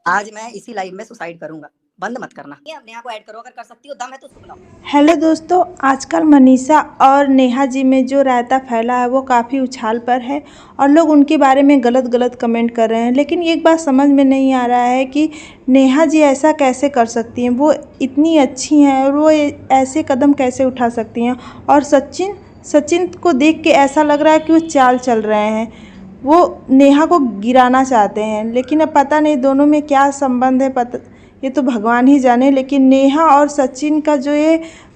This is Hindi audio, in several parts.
आज मैं इसी लाइव में सुसाइड करूंगा। बंद मत करना। ये अपने आप को ऐड करो, अगर कर सकती हो, दम है तो उसको बुलाओ। हेलो दोस्तों, आजकल मनीषा और नेहा जी में जो रायता फैला है वो काफ़ी उछाल पर है और लोग उनके बारे में गलत गलत कमेंट कर रहे हैं। लेकिन एक बात समझ में नहीं आ रहा है कि नेहा जी ऐसा कैसे कर सकती हैं। वो इतनी अच्छी हैं और वो ऐसे कदम कैसे उठा सकती हैं। और सचिन सचिन को देख के ऐसा लग रहा है कि वो चाल चल रहे हैं, वो नेहा को गिराना चाहते हैं। लेकिन अब पता नहीं दोनों में क्या संबंध है, पता ये तो भगवान ही जाने। लेकिन नेहा और सचिन का जो ये,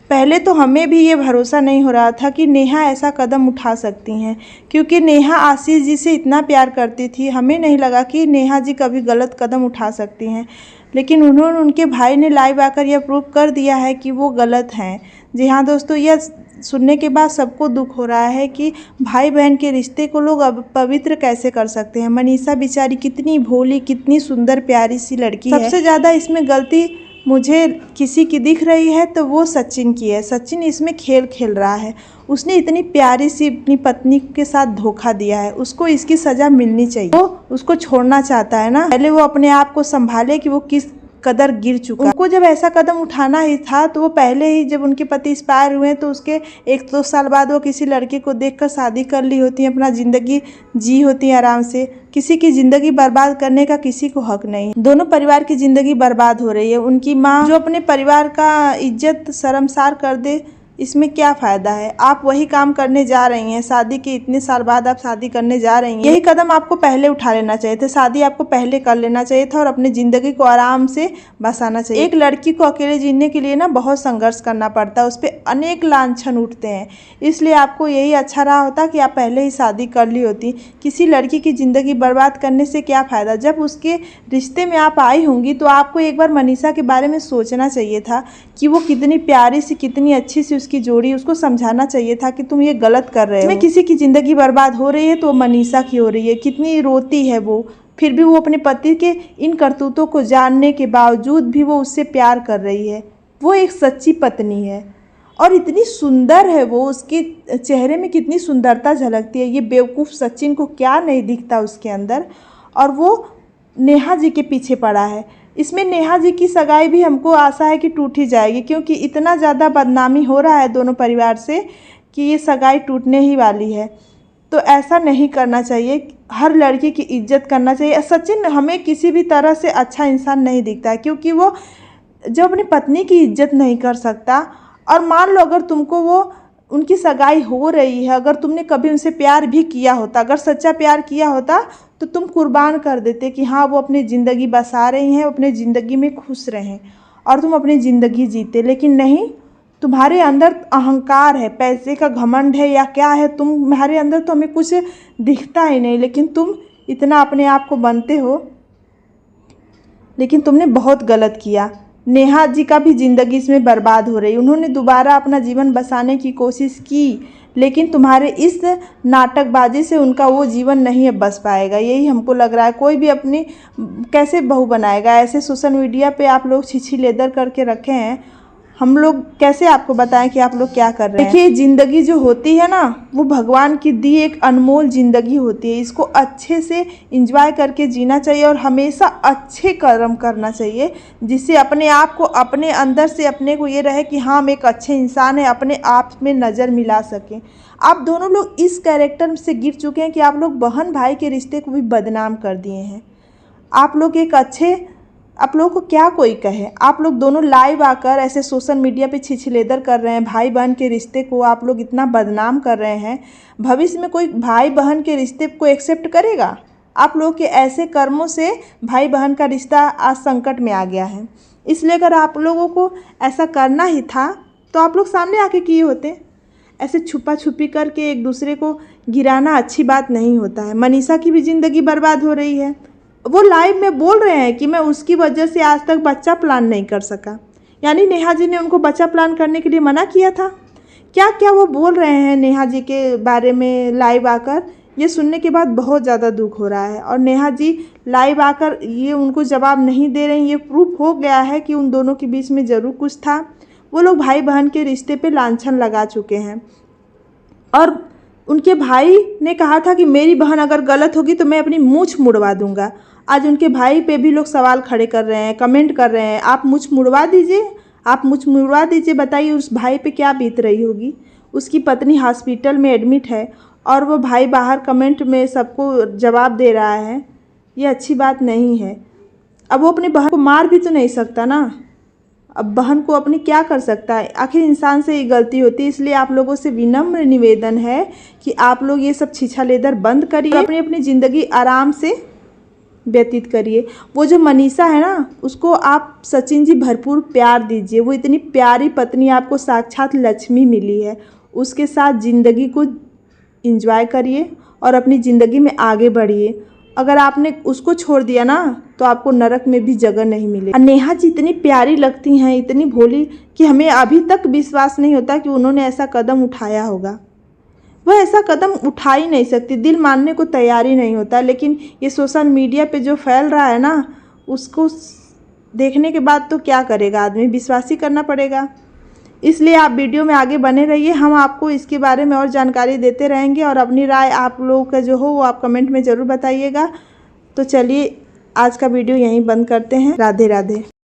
पहले तो हमें भी ये भरोसा नहीं हो रहा था कि नेहा ऐसा कदम उठा सकती हैं, क्योंकि नेहा आशीष जी से इतना प्यार करती थी। हमें नहीं लगा कि नेहा जी कभी गलत कदम उठा सकती हैं। लेकिन उन्होंने, उनके भाई ने लाइव आकर यह प्रूव कर दिया है कि वो गलत हैं। जी हाँ दोस्तों, यह सुनने के बाद सबको दुख हो रहा है कि भाई बहन के रिश्ते को लोग अब पवित्र कैसे कर सकते हैं। मनीषा बेचारी कितनी भोली, कितनी सुंदर प्यारी सी लड़की है। सबसे ज़्यादा इसमें गलती मुझे किसी की दिख रही है तो वो सचिन की है। सचिन इसमें खेल खेल रहा है। उसने इतनी प्यारी सी अपनी पत्नी के साथ धोखा दिया है, उसको इसकी सज़ा मिलनी चाहिए। वो उसको छोड़ना चाहता है ना, पहले वो अपने आप को संभाले कि वो किस कदर गिर चुका। उनको जब ऐसा कदम उठाना ही था तो वो पहले ही, जब उनके पति एक्सपायर हुए तो उसके 1-2 साल बाद वो किसी लड़के को देखकर शादी कर ली होती, अपना ज़िंदगी जी होती आराम से। किसी की ज़िंदगी बर्बाद करने का किसी को हक नहीं। दोनों परिवार की ज़िंदगी बर्बाद हो रही है। उनकी माँ जो अपने परिवार का इज्जत शर्मसार कर दे, इसमें क्या फ़ायदा है। आप वही काम करने जा रही हैं, शादी के इतने साल बाद आप शादी करने जा रही हैं। यही कदम आपको पहले उठा लेना चाहिए था। शादी आपको पहले कर लेना चाहिए था और अपनी ज़िंदगी को आराम से बसाना चाहिए। एक लड़की को अकेले जीने के लिए ना बहुत संघर्ष करना पड़ता है, उस पर अनेक लांछन उठते हैं। इसलिए आपको यही अच्छा रहा होता कि आप पहले ही शादी कर ली होती। किसी लड़की की ज़िंदगी बर्बाद करने से क्या फ़ायदा। जब उसके रिश्ते में आप आई होंगी तो आपको एक बार मनीषा के बारे में सोचना चाहिए था कि वो कितनी प्यारी सी, कितनी अच्छी सी उसकी जोड़ी। उसको समझाना चाहिए था कि तुम ये गलत कर रहे हो। इसमें किसी की ज़िंदगी बर्बाद हो रही है तो मनीषा की हो रही है। कितनी रोती है वो, फिर भी वो अपने पति के इन करतूतों को जानने के बावजूद भी वो उससे प्यार कर रही है। वो एक सच्ची पत्नी है और इतनी सुंदर है वो, उसके चेहरे में कितनी सुंदरता झलकती है। ये बेवकूफ़ सचिन को क्या नहीं दिखता उसके अंदर। और वो नेहा जी के पीछे पड़ा है। इसमें नेहा जी की सगाई भी हमको आशा है कि टूट ही जाएगी, क्योंकि इतना ज़्यादा बदनामी हो रहा है दोनों परिवार से कि ये सगाई टूटने ही वाली है। तो ऐसा नहीं करना चाहिए। हर लड़की की इज्जत करना चाहिए। सचिन हमें किसी भी तरह से अच्छा इंसान नहीं दिखता है, क्योंकि वो जब अपनी पत्नी की इज्जत नहीं कर सकता। और मान लो अगर तुमको वो, उनकी सगाई हो रही है, अगर तुमने कभी उनसे प्यार भी किया होता, अगर सच्चा प्यार किया होता तो तुम कुर्बान कर देते कि हाँ वो अपनी ज़िंदगी बसा रही हैं, अपनी ज़िंदगी में खुश रहें और तुम अपनी ज़िंदगी जीते। लेकिन नहीं, तुम्हारे अंदर अहंकार है, पैसे का घमंड है या क्या है, तुम्हारे अंदर तो हमें कुछ दिखता ही नहीं। लेकिन तुम इतना अपने आप को बनते हो। लेकिन तुमने बहुत गलत किया। नेहा जी का भी ज़िंदगी इसमें बर्बाद हो रही। उन्होंने दोबारा अपना जीवन बसाने की कोशिश की, लेकिन तुम्हारे इस नाटकबाजी से उनका वो जीवन नहीं अब बस पाएगा। यही हमको लग रहा है। कोई भी अपनी कैसे बहू बनाएगा। ऐसे सोशल मीडिया पे आप लोग छिछी लेदर करके रखे हैं, हम लोग कैसे आपको बताएं कि आप लोग क्या कर रहे हैं। देखिए, ज़िंदगी जो होती है ना, वो भगवान की दी एक अनमोल ज़िंदगी होती है। इसको अच्छे से एंजॉय करके जीना चाहिए और हमेशा अच्छे कर्म करना चाहिए, जिससे अपने आप को, अपने अंदर से अपने को ये रहे कि हाँ हम एक अच्छे इंसान हैं, अपने आप में नज़र मिला सकें। आप दोनों लोग इस कैरेक्टर से गिर चुके हैं कि आप लोग बहन भाई के रिश्ते को भी बदनाम कर दिए हैं। आप लोग एक अच्छे, आप लोगों को क्या कोई कहे। आप लोग दोनों लाइव आकर ऐसे सोशल मीडिया पे छिछलेदर कर रहे हैं। भाई बहन के रिश्ते को आप लोग इतना बदनाम कर रहे हैं। भविष्य में कोई भाई बहन के रिश्ते को एक्सेप्ट करेगा? आप लोग के ऐसे कर्मों से भाई बहन का रिश्ता आज संकट में आ गया है। इसलिए अगर आप लोगों को ऐसा करना ही था तो आप लोग सामने आके किए होते। ऐसे छुपा छुपी करके एक दूसरे को गिराना अच्छी बात नहीं होता है। मनीषा की भी ज़िंदगी बर्बाद हो रही है। वो लाइव में बोल रहे हैं कि मैं उसकी वजह से आज तक बच्चा प्लान नहीं कर सका। यानी नेहा जी ने उनको बच्चा प्लान करने के लिए मना किया था। क्या क्या वो बोल रहे हैं नेहा जी के बारे में लाइव आकर। ये सुनने के बाद बहुत ज़्यादा दुख हो रहा है। और नेहा जी लाइव आकर ये उनको जवाब नहीं दे रही। ये प्रूफ हो गया है कि उन दोनों के बीच में ज़रूर कुछ था। वो लोग भाई बहन के रिश्ते पे लांछन लगा चुके हैं। और उनके भाई ने कहा था कि मेरी बहन अगर गलत होगी तो मैं अपनी मूंछ मुड़वा दूंगा। आज उनके भाई पे भी लोग सवाल खड़े कर रहे हैं, कमेंट कर रहे हैं, आप मूंछ मुड़वा दीजिए, आप मूंछ मुड़वा दीजिए। बताइए उस भाई पे क्या बीत रही होगी। उसकी पत्नी हॉस्पिटल में एडमिट है और वो भाई बाहर कमेंट में सबको जवाब दे रहा है। ये अच्छी बात नहीं है। अब वो अपनी बहन को मार भी तो नहीं सकता ना। अब बहन को अपनी क्या कर सकता है, आखिर इंसान से ही गलती होती है। इसलिए आप लोगों से विनम्र निवेदन है कि आप लोग ये सब छीछा लेदर बंद करिए, अपनी अपनी ज़िंदगी आराम से व्यतीत करिए। वो जो मनीषा है ना, उसको आप सचिन जी भरपूर प्यार दीजिए। वो इतनी प्यारी पत्नी आपको साक्षात लक्ष्मी मिली है। उसके साथ ज़िंदगी को एंजॉय करिए और अपनी ज़िंदगी में आगे बढ़िए। अगर आपने उसको छोड़ दिया ना तो आपको नरक में भी जगह नहीं मिलेगी। नेहा जी इतनी प्यारी लगती हैं, इतनी भोली, कि हमें अभी तक विश्वास नहीं होता कि उन्होंने ऐसा कदम उठाया होगा। वह ऐसा कदम उठा ही नहीं सकती, दिल मानने को तैयार ही नहीं होता। लेकिन ये सोशल मीडिया पे जो फैल रहा है ना, उसको देखने के बाद तो क्या करेगा आदमी, विश्वास ही करना पड़ेगा। इसलिए आप वीडियो में आगे बने रहिए, हम आपको इसके बारे में और जानकारी देते रहेंगे और अपनी राय आप लोगों का जो हो वो आप कमेंट में ज़रूर बताइएगा। तो चलिए आज का वीडियो यहीं बंद करते हैं। राधे राधे।